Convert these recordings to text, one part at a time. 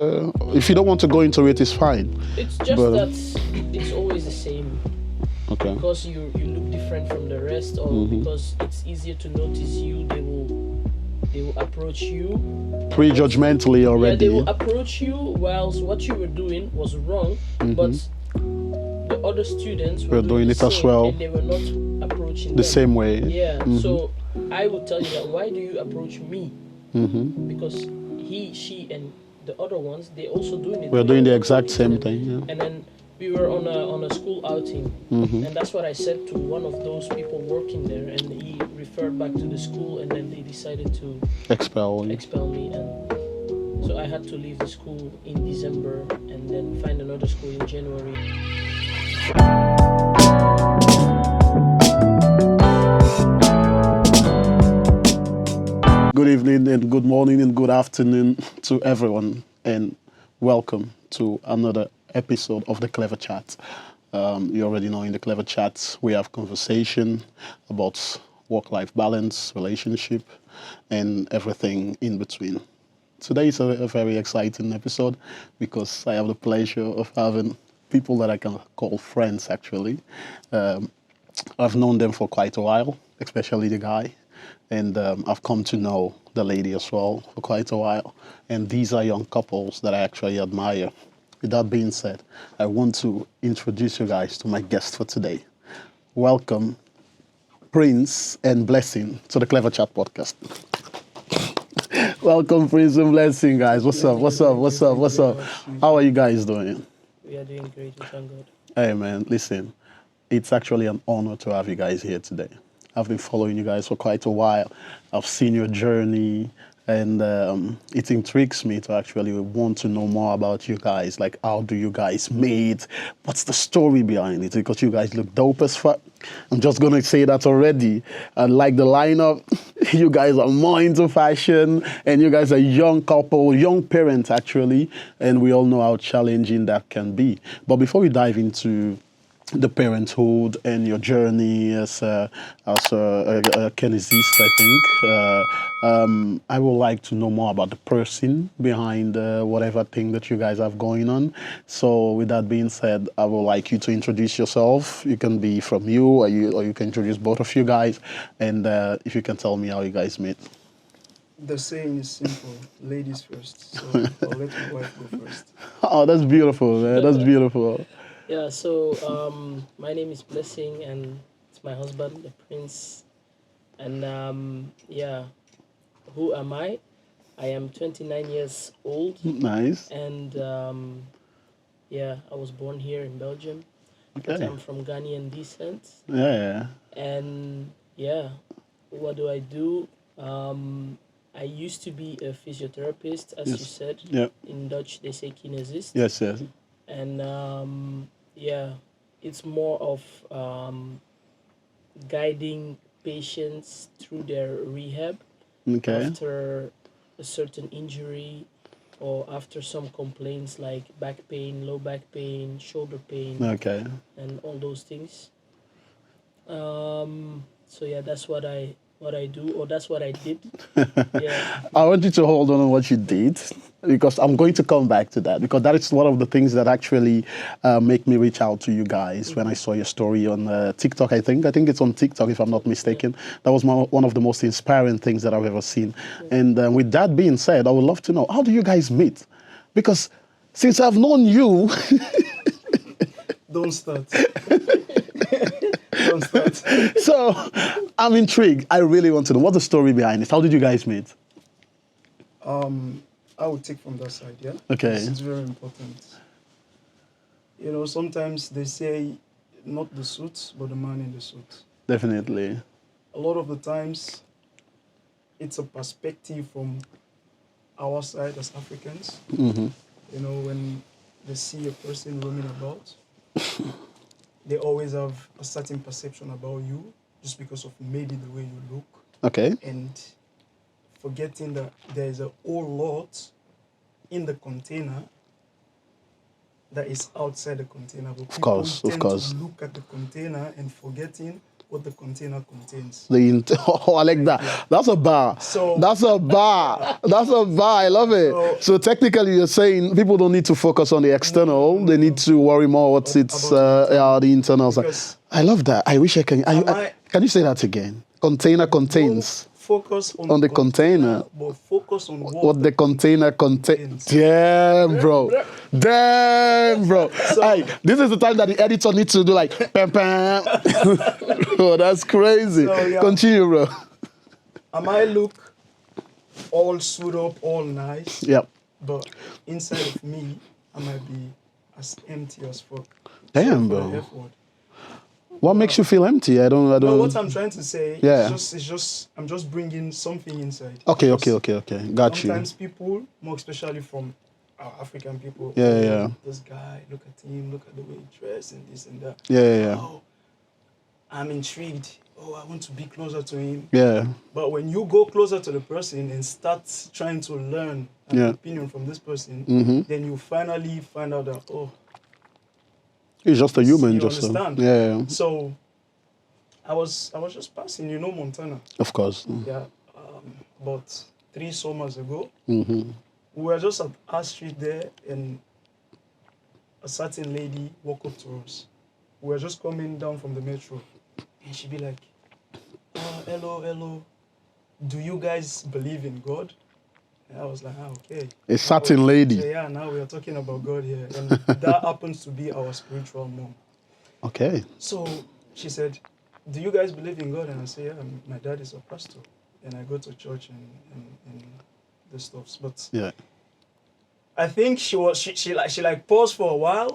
If you don't want to go into it, it's fine. It's just But that it's always the same okay. because you look different from the rest, or because it's easier to notice you. They will approach you. Prejudgmentally Yeah, already. they will approach you whilst what you were doing was wrong, but the other students were We're doing the it as same, well. and they were not approaching The them. same way. Yeah. So I would tell you that why do you approach me? Because he, she, and the other ones, they also doing it. We're They doing the also exact approaching same them. thing. Yeah. And then we were on a school outing, and that's what I said to one of those people working there, and he referred back to the school, and then they decided to Expel you. expel me, and so I had to leave the school in December and then find another school in January. Good evening and good morning and good afternoon to everyone, and welcome to another episode of the Clever Chat. You already know in the Clever Chat we have conversation about work-life balance, relationship, and everything in between. Today is a very exciting episode because I have the pleasure of having people that I can call friends actually. Um, I've known them for quite a while, especially the guy, and I've come to know the lady as well for quite a while. And these are young couples that I actually admire. With that being said, I want to introduce you guys to my guest for today. Welcome, Prince and Blessing, to the Clever Chat podcast. Welcome, Prince and Blessing, guys. What's up? What's up? What's up? What's up? How are you guys doing? We are doing great, we thank God. Hey, man, listen. It's actually an honor to have you guys here today. I've been following you guys for quite a while. I've seen your journey, and it intrigues me to actually want to know more about you guys. Like, how do you guys meet? What's the story behind it? Because you guys look dope as fuck. I'm just gonna say that already. I like the lineup. You guys are more into fashion, and you guys are young couple, young parents actually, and we all know how challenging that can be. But before we dive into the parenthood and your journey as a kinesiologist, I think. I would like to know more about the person behind whatever thing that you guys have going on. So, with that being said, I would like you to introduce yourself. You can be from you, or you can introduce both of you guys, and if you can tell me how you guys met. The saying is simple: ladies first. So I'll let my wife go first. Oh, that's beautiful, man. That's beautiful. Yeah, so my name is Blessing, and it's my husband, the Prince. And yeah, who am I? I am 29 years old, Nice. and yeah, I was born here in Belgium, but Okay. I'm from Ghanaian descent. Yeah. And yeah, what do I do? I used to be a physiotherapist, as you Yes. said. Yeah. In Dutch, they say kinesist. Yes. Yes. And yeah, it's more of guiding patients through their rehab Okay. after a certain injury or after some complaints like back pain, low back pain, shoulder pain, Okay. and all those things. So yeah, that's what I do, or that's what I did. Yeah. I want you to hold on what you did, because I'm going to come back to that, because that is one of the things that actually make me reach out to you guys when I saw your story on TikTok. I think it's on TikTok, if I'm not mistaken. That was one of the most inspiring things that I've ever seen. And with that being said, I would love to know, how do you guys meet? Because since I've known you, Don't start. Don't start. so I'm intrigued. I really want to know what's the story behind it. How did you guys meet? I will take from that side, yeah? Okay. This is very important. You know, sometimes they say not the suit, but the man in the suit. Definitely. A lot of the times, it's a perspective from our side as Africans. Mm-hmm. You know, when they see a person roaming about, they always have a certain perception about you just because of maybe the way you look, Okay. and forgetting that there is a whole lot in the container that is outside the container. But Of course. people tend to look at the container and forgetting what the container contains. Oh, I like that. That's a bar. So That's a bar. That's a bar. I love it. So technically, you're saying people don't need to focus on the external. They need to worry more what's its the internal side. Because I love that. I wish I can. I- Can you say that again? Container contains. don't focus On the container. but focus on What the container contains. contains. Damn, bro. Damn, bro. So- Hey, this is the time that the editor needs to do like, pam, pam. Bro, that's crazy. So, yeah. Continue, bro. I might look all suited up, all nice, Yep. but inside of me, I might be as empty as fuck. Damn, Sorry for bro. the F word. What makes you feel empty? I don't. No, what I'm trying to say, Yeah. it's just, I'm just bringing something inside. Okay, Just okay. Got you. Sometimes people, more especially from our African people, Yeah, "Oh, yeah. this guy, look at him, look at the way he dressed and this and that. Yeah. Oh, I'm intrigued. Oh, I want to be closer to him. Yeah. But when you go closer to the person and start trying to learn an Yeah. opinion from this person, Mhm. then you finally find out that, oh, He's just a human, you just understand? yeah. So I was just passing, Montana. Of course. Yeah, about 3 summers ago. Mm-hmm. We were just at our street there, and a certain lady walked up to us. We were just coming down from the metro, and she'd be like, "Oh, hello. Do you guys believe in God?" And I was like, okay. A certain lady. So, yeah, now we are talking about God here, and that happens to be our spiritual mom. Okay. So she said, "Do you guys believe in God?" And I said, "Yeah, my dad is a pastor, and I go to church and the stuffs." But Yeah. I think she paused for a while,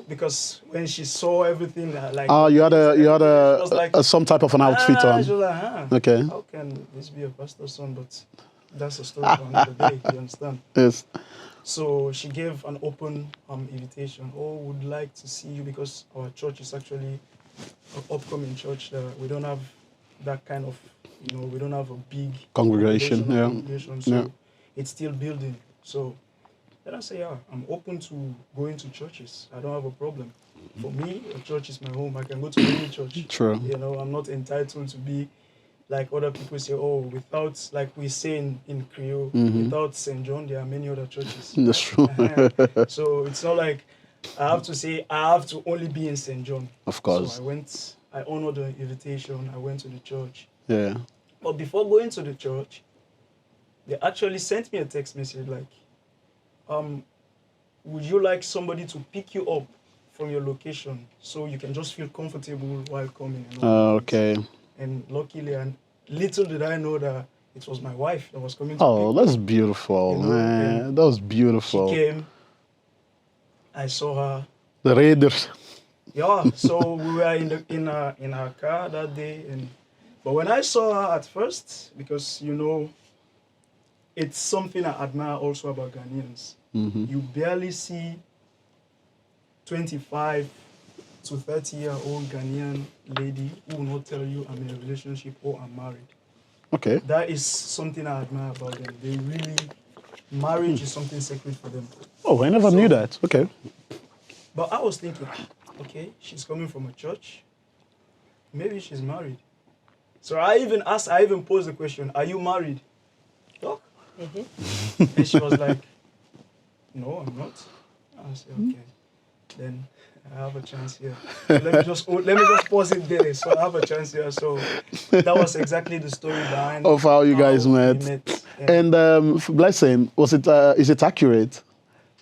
because when she saw everything, like You had she was like, some type of an outfit She on. was like, Okay. how can this be a pastor's son? But that's a story for another day. You understand? Yes. So she gave an open invitation. Oh, would like to see you, because our church is actually an upcoming church. We don't have that kind of, we don't have a big Congregation, population or yeah. congregation, so Yeah. it's still building. So then I say, yeah, I'm open to going to churches. I don't have a problem. For me, a church is my home. I can go to any church. True. I'm not entitled to be like other people say, oh, without, like we say in Creole, without St. John, there are many other churches. That's true. So it's not like I have to say I have to only be in St. John. Of course. So I honored the invitation. I went to the church. Yeah. But before going to the church, they actually sent me a text message like, would you like somebody to pick you up from your location so you can just feel comfortable while coming? And all that. Okay. And luckily, and little did I know that it was my wife that was coming to Oh, pick me that's beautiful, man. and That was She beautiful. came. I saw her. The Raiders. Yeah, so we were in her car that day, but when I saw her at first, because it's something I admire also about Ghanaians. You barely see 25 to 30-year-old Ghanaian lady who will not tell you I'm in a relationship or I'm married. Okay. That is something I admire about them. They really, marriage is something sacred for them. Oh, I never knew that. Okay. But I was thinking, okay, she's coming from a church. Maybe she's married. So I even posed the question, are you married? Doc? And she was like, no, I'm not. I said, okay, then I have a chance here. So let me just pause it there. So I have a chance here. So that was exactly the story behind Of how you guys we met. Yeah. And Blessing, is it accurate?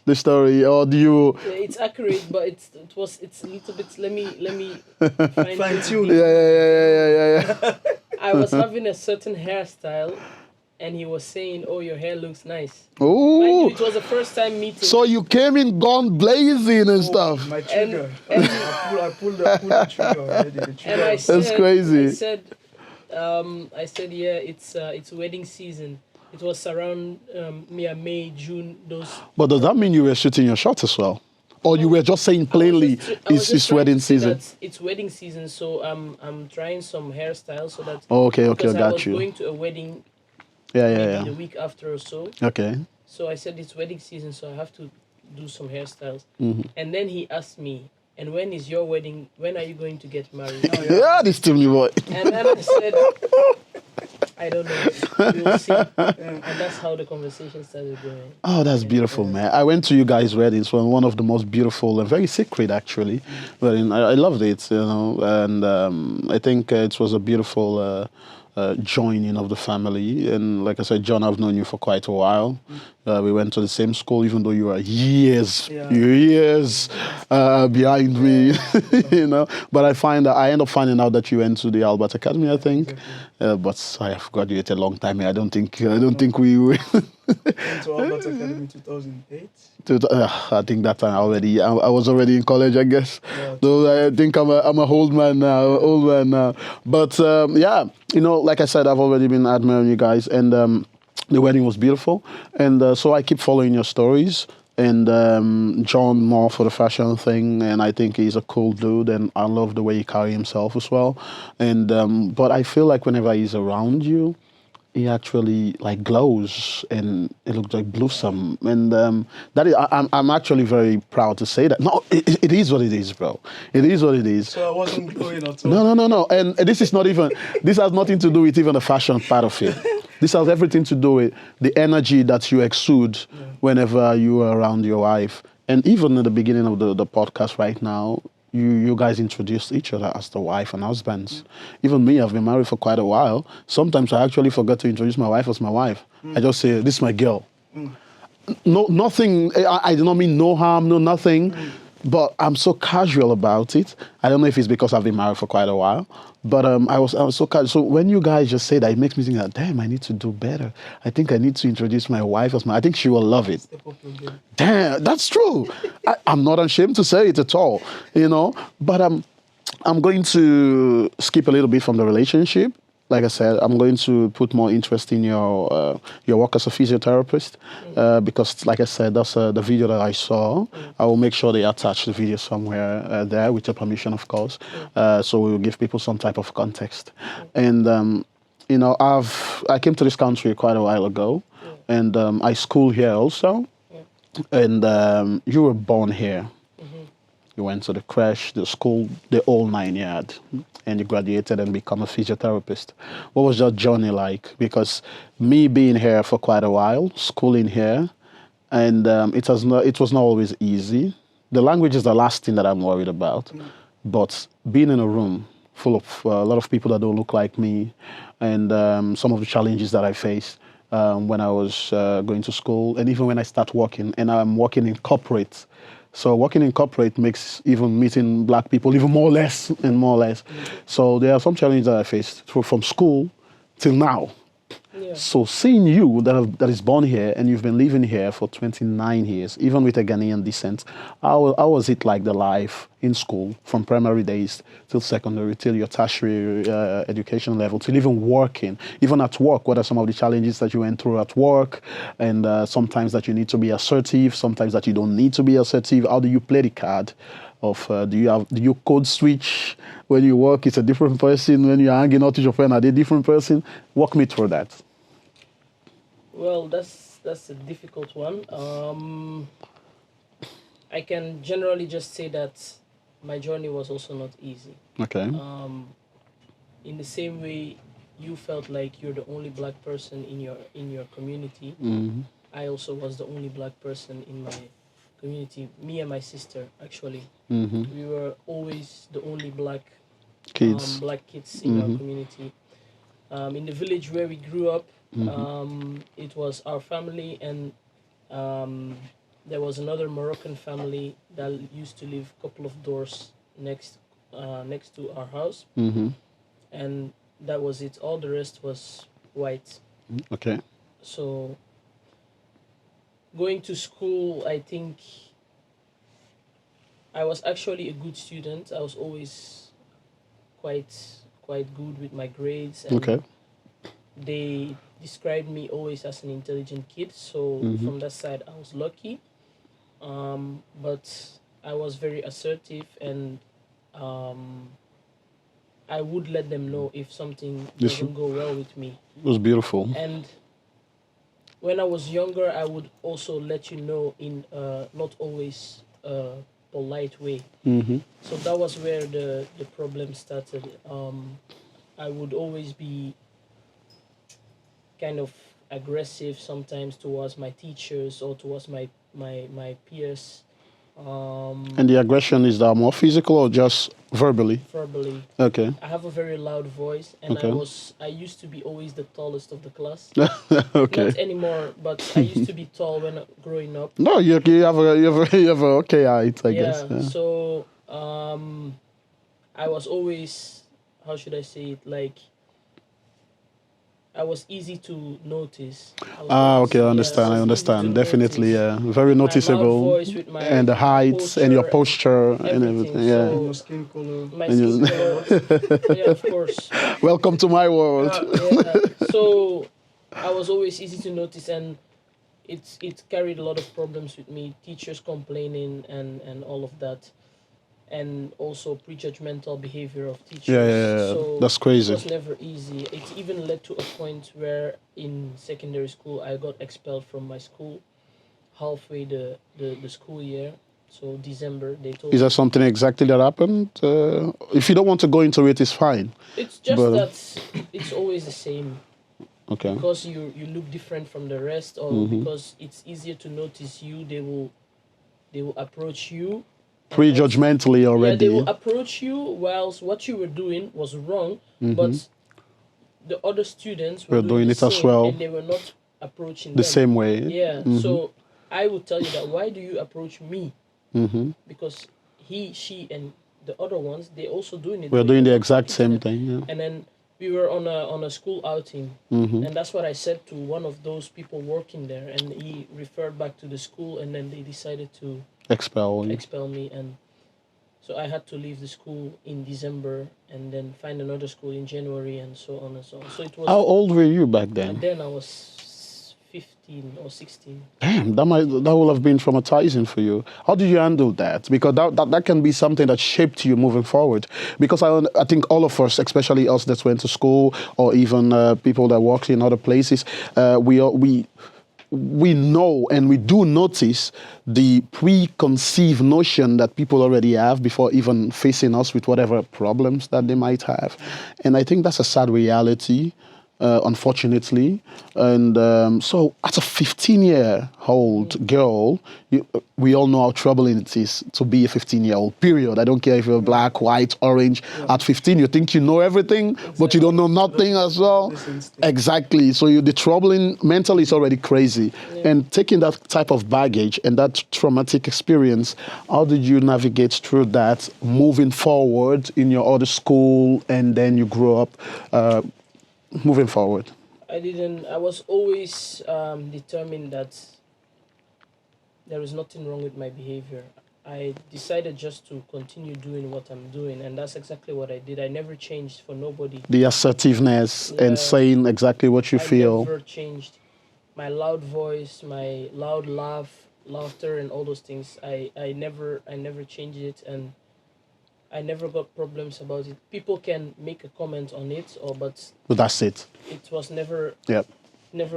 The story, or do you? Yeah, it's accurate, but it's a little bit. Let me fine tune. Yeah. I was having a certain hairstyle, and he was saying, "Oh, your hair looks nice." Mind Oh, you, it was the first time meeting. so you came in gone blazing and stuff. My trigger. And- I pulled the trigger already. The trigger. And I said, That's crazy. I said, yeah, it's wedding season. It was around May, June. But does that mean you were shooting your shot as well, or you were just saying plainly it's wedding season? It's wedding season, so I'm trying some hairstyles so that. Okay, because I got was you. going to a wedding Yeah. the week after or so. Okay. So I said it's wedding season, so I have to do some hairstyles. Mm-hmm. And then he asked me, and when is your wedding? When are you going to get married? Yeah, this Timmy boy. And then I said, I don't know. We'll see. And that's how the conversation started going. Oh, that's beautiful, man. I went to you guys' weddings, one of the most beautiful and very sacred, actually. Wedding. I loved it, and I think it was a beautiful joining of the family. And like I said, John, I've known you for quite a while. We went to the same school, even though you are years behind me, But I end up finding out that you went to the Albert Academy, I think. But I have graduated a long time. I don't think we. Went to Albert Academy 2008. I think that time I was already in college, I guess. Yeah, Though I think I'm a old man now. But like I said, I've already been admiring you guys, and the wedding was beautiful, and so I keep following your stories. And John more for the fashion thing, and I think he's a cool dude, and I love the way he carries himself as well. And but I feel like whenever he's around you, he actually like glows and it looks like blossom, and that is I'm actually very proud to say that. No, it is what it is, bro. It is what it is. So I wasn't glowing at all. No, and this is not even. This has nothing to do with even the fashion part of it. This has everything to do with the energy that you exude whenever you are around your wife, and even at the beginning of the podcast right now. You guys introduced each other as the wife and husbands. Even me, I've been married for quite a while. Sometimes I actually forget to introduce my wife as my wife. I just say, this is my girl. No, nothing, I do not mean no harm, no nothing, but I'm so casual about it. I don't know if it's because I've been married for quite a while, but I was so casual. So when you guys just say that, it makes me think that, damn, I need to do better. I think I need to introduce my wife as I think she will love it. Step up your game. Damn, that's true. I'm not ashamed to say it at all, But I'm going to skip a little bit from the relationship. Like I said, I'm going to put more interest in your work as a physiotherapist because, like I said, that's the video that I saw. I will make sure they attach the video somewhere there, with your permission, of course. So we will give people some type of context. And I came to this country quite a while ago, and I school here also. And you were born here. You went to the creche, the school, the whole 9 yards, and you graduated and become a physiotherapist. What was your journey like? Because me being here for quite a while, schooling here, and it was not always easy. The language is the last thing that I'm worried about, but being in a room full of a lot of people that don't look like me, and some of the challenges that I faced when I was going to school, and even when I start working, and I'm working in corporate. So working in corporate makes even meeting black people even more or less. So there are some challenges that I faced from school till now. Yeah. So seeing you that is born here and you've been living here for 29 years, even with a Ghanaian descent, how was it like the life in school from primary days till secondary, till your tertiary education level, till even working, even at work? What are some of the challenges that you went through at work? And sometimes that you need to be assertive, sometimes that you don't need to be assertive. How do you play the card? Do you code switch when you work? It's a different person. When you're hanging out with your friend, are they a different person? Walk me through that. Well, that's a difficult one. I can generally just say that my journey was also not easy. Okay. In the same way, you felt like you're the only black person in your community. I also was the only black person in my community. Me and my sister, actually, we were always the only black kids in our community. In the village where we grew up, it was our family, and there was another Moroccan family that used to live a couple of doors next to our house, and that was it. All the rest was white. Okay. So going to school, I think I was actually a good student. I was always quite good with my grades. And Okay. they described me always as an intelligent kid. So from that side, I was lucky. But I was very assertive, and I would let them know if something doesn't go well with me. It was beautiful. And when I was younger, I would also let you know in not always polite way. Mm-hmm. So that was where the problem started. I would always be kind of aggressive sometimes towards my teachers or towards my peers. And the aggression is that more physical or just verbally? Verbally. Okay. I have a very loud voice, and Okay. I used to be always the tallest of the class. Okay. Not anymore, but I used to be tall when growing up. No, you have a okay height, I guess. Yeah. Yeah. So I was always, how should I say it, like I was easy to notice. Okay, I understand. I understand. Definitely, yeah. Very With my loud noticeable. voice, with my And the height and your posture and everything. Yeah. So Your skin color. my And skin you- color, yeah, of course. Welcome to my world. Yeah. So I was always easy to notice, and it carried a lot of problems with me. Teachers complaining and all of that, and also prejudgmental behavior of teachers. Yeah. So That's crazy. it was never easy. It even led to a point where in secondary school I got expelled from my school halfway the school year. So December they told Is me. there something exactly that happened? If you don't want to go into it, it's fine. It's just but- that it's always the same. Okay. Because you look different from the rest, or Mm-hmm. because it's easier to notice you, they will approach you. Prejudgmentally Yeah, already. they will approach you whilst what you were doing was wrong, but the other students were Were doing the it as same, well. and they were not approaching The them. same way. Yeah. So I would tell you that why do you approach me? Mm-hmm. Because he, she, and the other ones they also doing it. We're but doing you're the not exact talking to same them. thing. Yeah. And then we were on a school outing, and that's what I said to one of those people working there, and he referred back to the school, and then they decided to Expel. expel me, and so I had to leave the school in December and then find another school in January, and so on and so on. So it was. How old were you back And then? then I was 15 or 16. Damn, that will have been traumatizing for you. How did you handle that? Because that can be something that shaped you moving forward. Because I think all of us, especially us that went to school, or even people that work in other places, we know and we do notice the preconceived notion that people already have before even facing us with whatever problems that they might have. And I think that's a sad reality, unfortunately. And so as a 15-year-old girl, we all know how troubling it is to be a 15-year-old, period. I don't care if you're black, white, orange. At 15, you think you know everything, but you don't know nothing as well. Exactly. So the troubling mentally is already crazy. And taking that type of baggage and that traumatic experience, how did you navigate through that moving forward in your other school, and then you grew up moving forward? I was always determined that there is nothing wrong with my behavior. I decided just to continue doing what I'm doing, and that's exactly what I did. I never changed for nobody. The assertiveness Yeah. and saying exactly what you I feel. never changed. My loud voice, my loud laughter, and all those things. I never changed it, and I never got problems about it. People can make a comment on it, but But that's it. it was never Yep.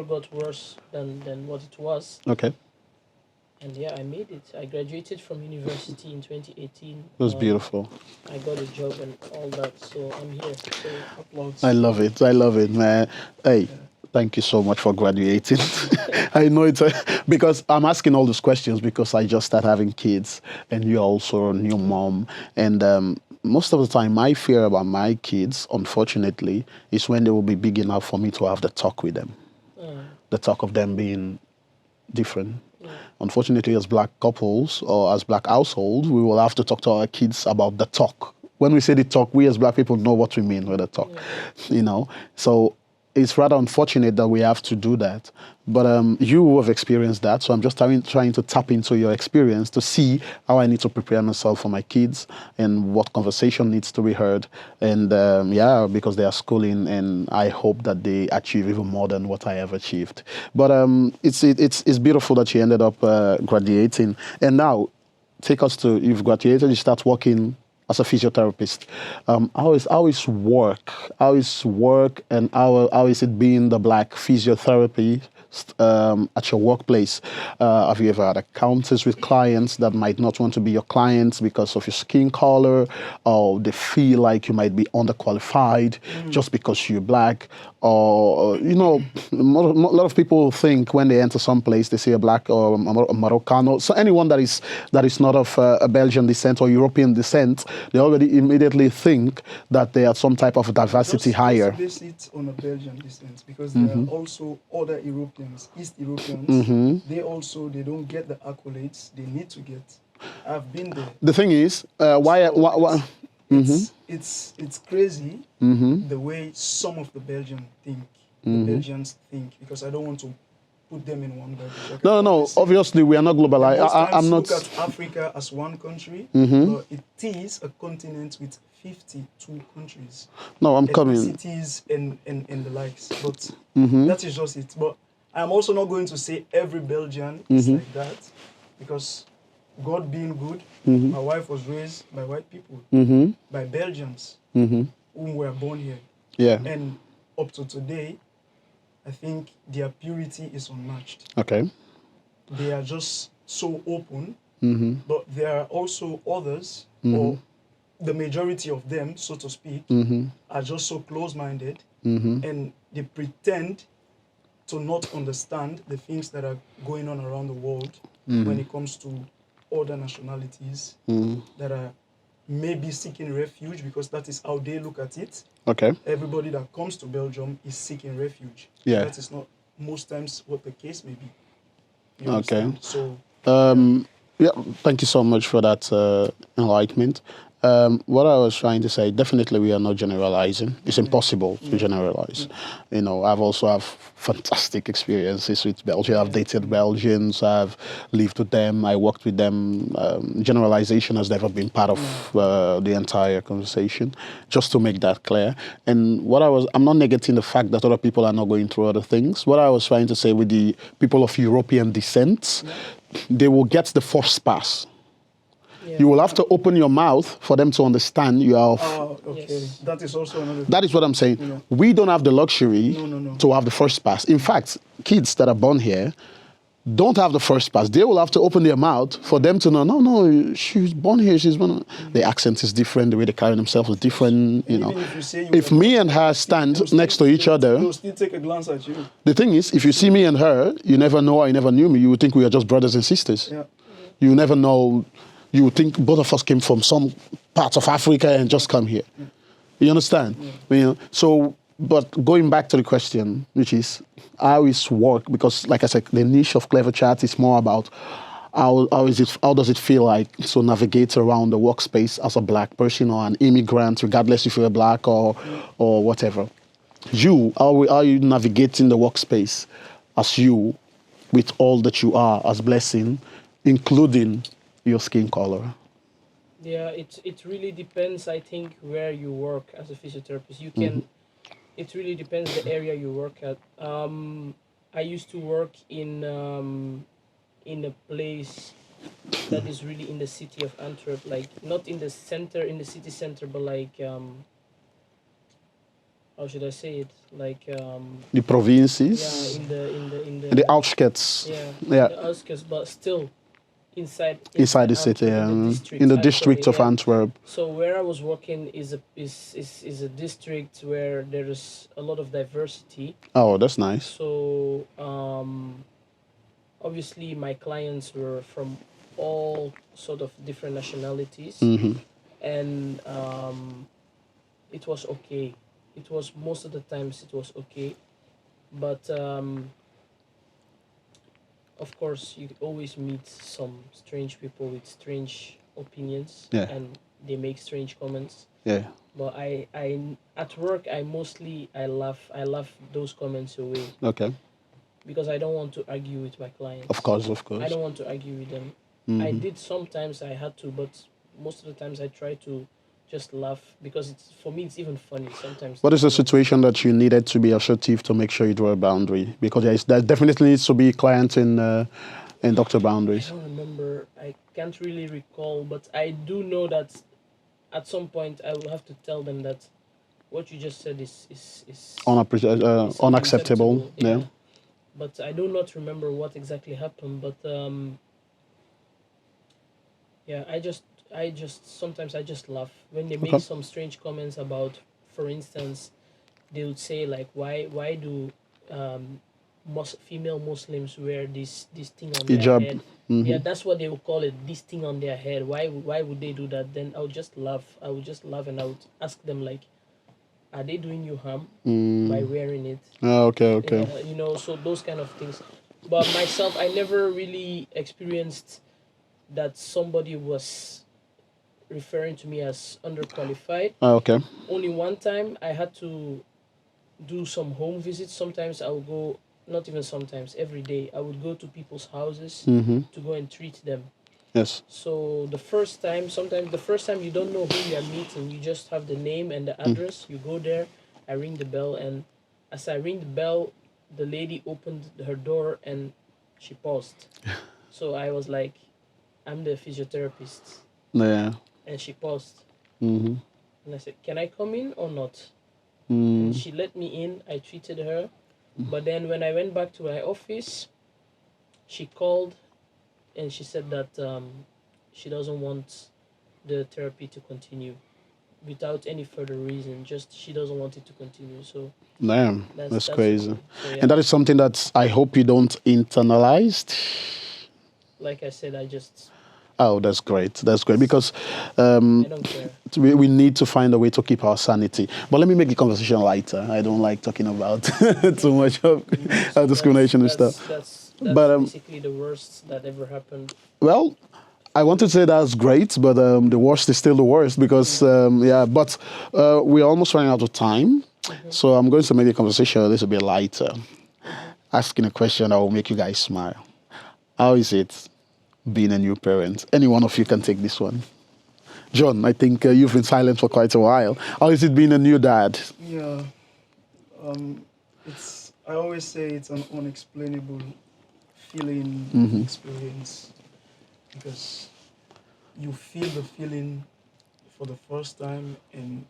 got worse than what it was. Okay. And yeah, I made it. I graduated from university in 2018. It was beautiful. I got a job and all that, so I'm here. So Applause. I love it. I love it, man. Hey, thank you so much for graduating. I know it's because I'm asking all these questions because I just started having kids, and you're also a new mom. And most of the time, my fear about my kids, unfortunately, is when they will be big enough for me to have the talk with them. The talk of them being different. Unfortunately, as black couples or as black households, we will have to talk to our kids about the talk. When we say the talk, we as black people know what we mean with the talk, you know. So it's rather unfortunate that we have to do that. But you have experienced that, so I'm just trying to tap into your experience to see how I need to prepare myself for my kids and what conversation needs to be heard. And because they are schooling, and I hope that they achieve even more than what I have achieved. But it's beautiful that you ended up graduating. And now, take us to, you've graduated, you start working as a physiotherapist. How is work? How is work, and how is it being the black physiotherapy at your workplace? Have you ever had encounters with clients that might not want to be your clients because of your skin color, or they feel like you might be underqualified just because you're black? Or, you know, a lot of people think when they enter some place, they see a black or a Moroccano. So anyone that is not of a Belgian descent or European descent, they already immediately think that they are some type of diversity higher. Just base it on a Belgian distance, because there are also other Europeans, East Europeans. They don't get the accolades they need to get. I've been there. The thing is, why it's crazy the way some of the Belgians think, because I don't want to put them in one bracket. No. Obviously, we are not globalized. I'm not. Look at Africa as one country, but it is a continent with 52 countries. No, I'm coming. Cities and the likes. But that is just it. But I'm also not going to say every Belgian is like that, because God being good, my wife was raised by white people, by Belgians whom were born here. Yeah. And up to today, I think their purity is unmatched. Okay. They are just so open, but there are also others, or the majority of them, so to speak, are just so close-minded, and they pretend to not understand the things that are going on around the world when it comes to other nationalities that are maybe seeking refuge, because that is how they look at it. Okay. Everybody that comes to Belgium is seeking refuge. Yeah. That is not most times what the case may be. You Okay. understand? So, yeah, thank you so much for that enlightenment. What I was trying to say, definitely we are not generalizing. It's impossible to generalize. You know, I've also have fantastic experiences with Belgium. I've dated Belgians. I've lived with them. I worked with them. Generalization has never been part of the entire conversation, just to make that clear. And I'm not negating the fact that other people are not going through other things. What I was trying to say with the people of European descent, they will get the first pass. Yeah. You will have to open your mouth for them to understand you are. Okay. Yes. That is also another thing. That is what I'm saying. Yeah. We don't have the luxury to have the first pass. In fact, kids that are born here don't have the first pass. They will have to open their mouth for them to know, no, she's born here, she's born. The accent is different, the way they carry themselves is different, you know. If me and her stand next to each other, they'll still take a glance at you. The thing is, if you see me and her, you never know her, you never knew me, you would think we are just brothers and sisters. Yeah. You never know. You would think both of us came from some parts of Africa and just come here. You understand? You know? So, but going back to the question, which is how is work? Because, like I said, the niche of Clever Chat is more about how does it feel like to navigate around the workspace as a black person or an immigrant, regardless if you're black or whatever. How are you navigating the workspace as you, with all that you are as Blessing, including your skin color? Yeah, it really depends, I think, where you work as a physiotherapist. You can, it really depends the area you work at. I used to work in a place that is really in the city of Antwerp, like not in the city center, but like how should I say it? Like the provinces. Yeah, in the outskirts. Yeah, yeah. The outskirts, but still inside the city, in the district of Antwerp. So where I was working is a district where there is a lot of diversity. Oh, that's nice. So obviously my clients were from all sort of different nationalities, and it was okay. It was most of the times it was okay, but of course, you always meet some strange people with strange opinions, and they make strange comments. Yeah. But I at work, I laugh those comments away. Okay. Because I don't want to argue with my clients. Of course. I don't want to argue with them. I did sometimes, I had to, but most of the times I try to just laugh, because for me it's even funny sometimes. What is the situation that you needed to be assertive to make sure you draw a boundary? Because there definitely needs to be client in doctor boundaries. I don't remember. I can't really recall, but I do know that at some point I will have to tell them that what you just said is unacceptable. Yeah. but I do not remember what exactly happened. But yeah, I just sometimes I just laugh when they make Okay. some strange comments about, for instance, they would say like, why do um female Muslims wear this thing on their Hijab. head? Yeah, Mm-hmm. that's what they would call it, this thing on their head. Why would they do that? Then I would just laugh. I would just laugh, and I would ask them like, are they doing you harm by Mm. wearing it? Ah, okay, okay. Yeah, so those kind of things. But myself, I never really experienced that somebody was referring to me as underqualified. Ah, okay. Only one time I had to do some home visits. Sometimes I would go, not even sometimes, every day, I would go to people's houses Mm-hmm. to go and treat them. Yes. So sometimes the first time you don't know who you are meeting, you just have the name and the Mm. address. You go there, I ring the bell, and as I ring the bell, the lady opened her door and she paused. So I was like, I'm the physiotherapist. Yeah. And she paused. Mm-hmm. And I said, can I come in or not? And Mm. she let me in. I treated her. But then when I went back to my office, she called and she said that she doesn't want the therapy to continue without any further reason. Just she doesn't want it to continue. So Damn, that's that's crazy. so And yeah. that is something that I hope you don't internalize. Like I said, I just Oh, that's great. That's great because I don't care. we need to find a way to keep our sanity. But let me make the conversation lighter. I don't like talking about too much of So discrimination and stuff. that's But basically the worst that ever happened. well, I want to say that's great, but the worst is still the worst because yeah. But we're almost running out of time, so I'm going to make the conversation a little bit lighter. Asking a question that will make you guys smile. How is it being a new parent? Any one of you can take this one. John, I think you've been silent for quite a while. How is it being a new dad? Yeah, it's. I always say it's an unexplainable feeling and experience because you feel the feeling for the first time and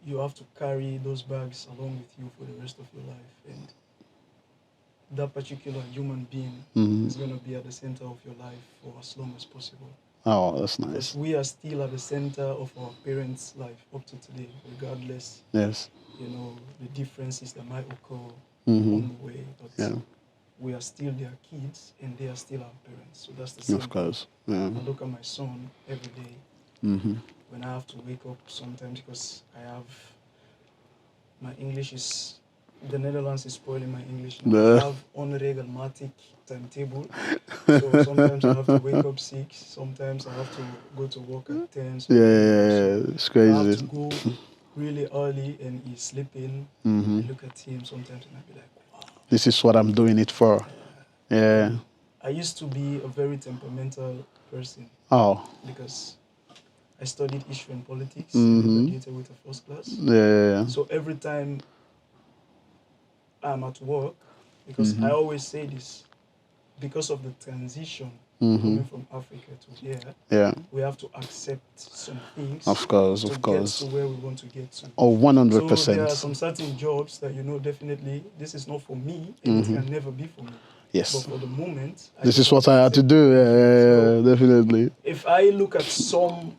you have to carry those bags along with you for the rest of your life. And that particular human being is going to be at the center of your life for as long as possible. Oh, that's Because nice. we are still at the center of our parents' life up to today, regardless, Yes. the differences that might occur Mm-hmm. on the way. But Yeah, we are still their kids and they are still our parents. So that's the same of course. Yeah. thing. I look at my son every day Mm-hmm. when I have to wake up sometimes because my English is, the Netherlands is spoiling my English now. I have onregelmatig timetable. So sometimes I have to wake up 6, sometimes I have to go to work at 10. So, Yeah, it's I have crazy. to go really early and he's sleeping. Mm-hmm. I look at him sometimes and I be like, wow. This is what I'm doing it for. Yeah. I used to be a very temperamental person Oh. because I studied history and politics and I Mm-hmm. graduated with a first class. Yeah. So every time I'm at work, because I always say this, because of the transition coming from Africa to here, Yeah. we have to accept some things Of course. to Of get course. to where we want to get to. Oh, So there are 100%. some certain jobs that definitely this is not for me and it can never be for me. Yes. But for the moment, I This just is have what to I had to accept do. it. Yeah, So definitely. if I look at some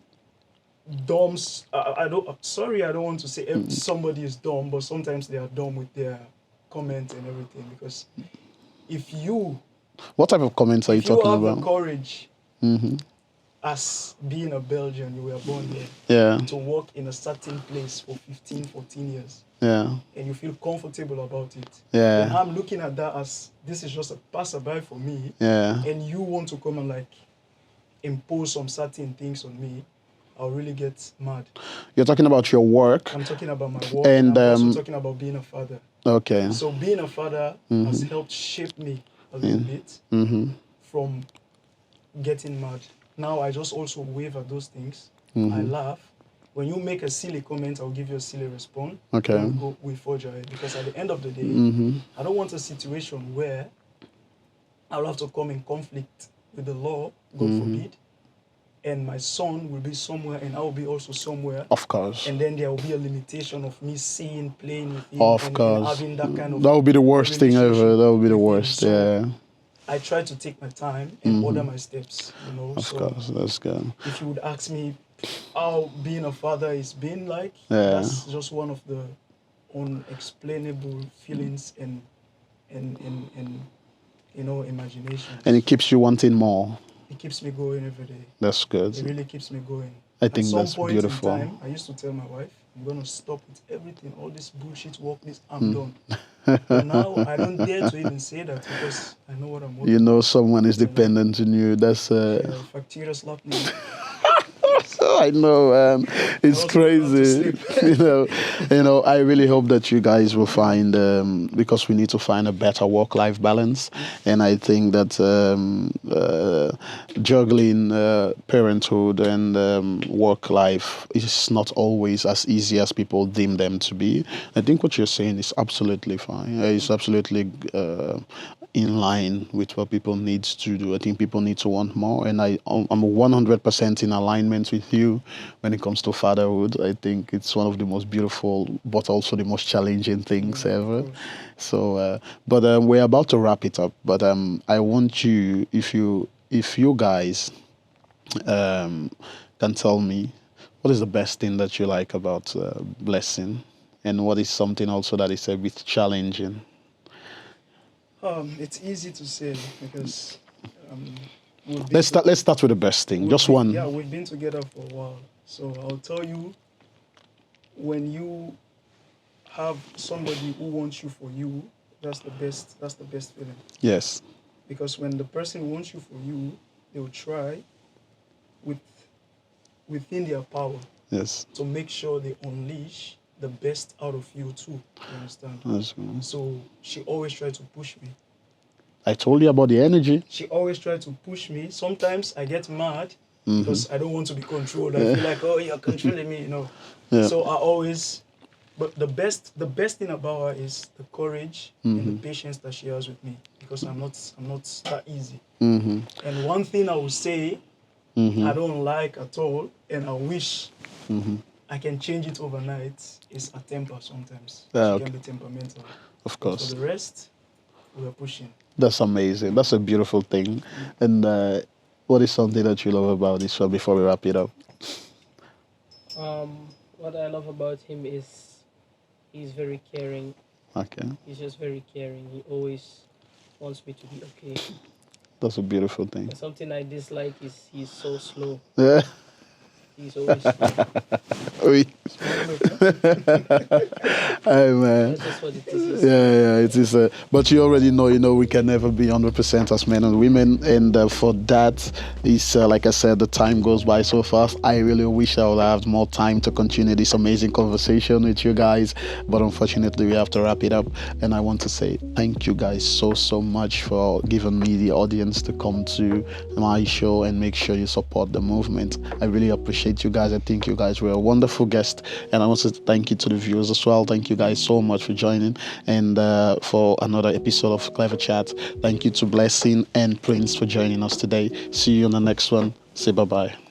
DOMs, I don't. Sorry, I don't want to say somebody is dumb, but sometimes they are dumb with their comments and everything. Because if you What type of comments are you talking have the about? courage, as being a Belgian, you were born here, Yeah. to work in a certain place for 15, 14 years, Yeah. and you feel comfortable about it, Yeah. then I'm looking at that as this is just a passerby for me, Yeah. and you want to come and like impose some certain things on me, I'll really get mad. You're talking about your work. I'm talking about my work And, and I'm also talking about being a father. Okay. So being a father has helped shape me a little bit from getting mad. Now I just also wave at those things. I laugh. When you make a silly comment, I'll give you a silly response. Okay. Then we forge ahead. Because at the end of the day, I don't want a situation where I'll have to come in conflict with the law, God forbid, and my son will be somewhere, and I will be also somewhere. Of course. And then there will be a limitation of me seeing, playing with him, Of and course. having that kind of. That would be the worst thing ever. relationship That would be the with him. worst. So Yeah. I try to take my time and order my steps. You know. Of So course. That's good. if you would ask me how being a father is been like, Yeah. that's just one of the unexplainable feelings and imagination. And it keeps you wanting more. It keeps me going every day. That's good. It really keeps me going. I think At some that's point beautiful. in time, I used to tell my wife, I'm gonna stop with everything, all this bullshit work, Hmm. I'm done. But now I don't dare to even say that because I know what I'm working. You know someone is dependent on you. That's Factory slap me. I know, it's also don't have to crazy. I really hope that you guys will find, because we need to find a better work-life balance, and I think that juggling parenthood and work life is not always as easy as people deem them to be. I think what you're saying is absolutely fine. It's absolutely in line with what people need to do. I think people need to want more, and I'm 100% in alignment with you when it comes to fatherhood. I think it's one of the most beautiful, but also the most challenging things ever. So, but we're about to wrap it up. But I want you, if you guys can tell me what is the best thing that you like about Blessing, and what is something also that is a bit challenging. It's easy to say because Let's start with the best thing. Just one. Yeah, we've been together for a while. So I'll tell you, when you have somebody who wants you for you, that's the best feeling. Yes. Because when the person wants you for you, they will try within their power Yes. to make sure they unleash the best out of you too. You understand? That's good. So she always tried to push me. I told you about the energy. She always tried to push me. Sometimes I get mad because I don't want to be controlled. I feel like, oh, you're controlling me, Yeah. So I always, but the best thing about her is the courage and the patience that she has with me, because I'm not that easy. And one thing I would say I don't like at all, and I wish I can change it overnight, is a temper sometimes. She can be temperamental. Of course. For the rest, we're pushing. That's amazing. That's a beautiful thing. And what is something that you love about this one before we wrap it up? What I love about him is he's very caring. Okay. He's just very caring. He always wants me to be okay. That's a beautiful thing. And something I dislike is he's so slow. Yeah. He's always slow. Oui. Hey, man. That's just what it is. Yeah, it is. But you already know, we can never be 100% as men and women. And for that, is like I said, the time goes by so fast. I really wish I would have more time to continue this amazing conversation with you guys. But unfortunately, we have to wrap it up. And I want to say thank you guys so much for giving me the audience to come to my show and make sure you support the movement. I really appreciate you guys. I think you guys were a wonderful guest, and I want to thank you to the viewers as well. Thank you guys so much for joining, and for another episode of Clever Chat. Thank you to Blessing and Prince for joining us today. See you on the next one. Say bye-bye.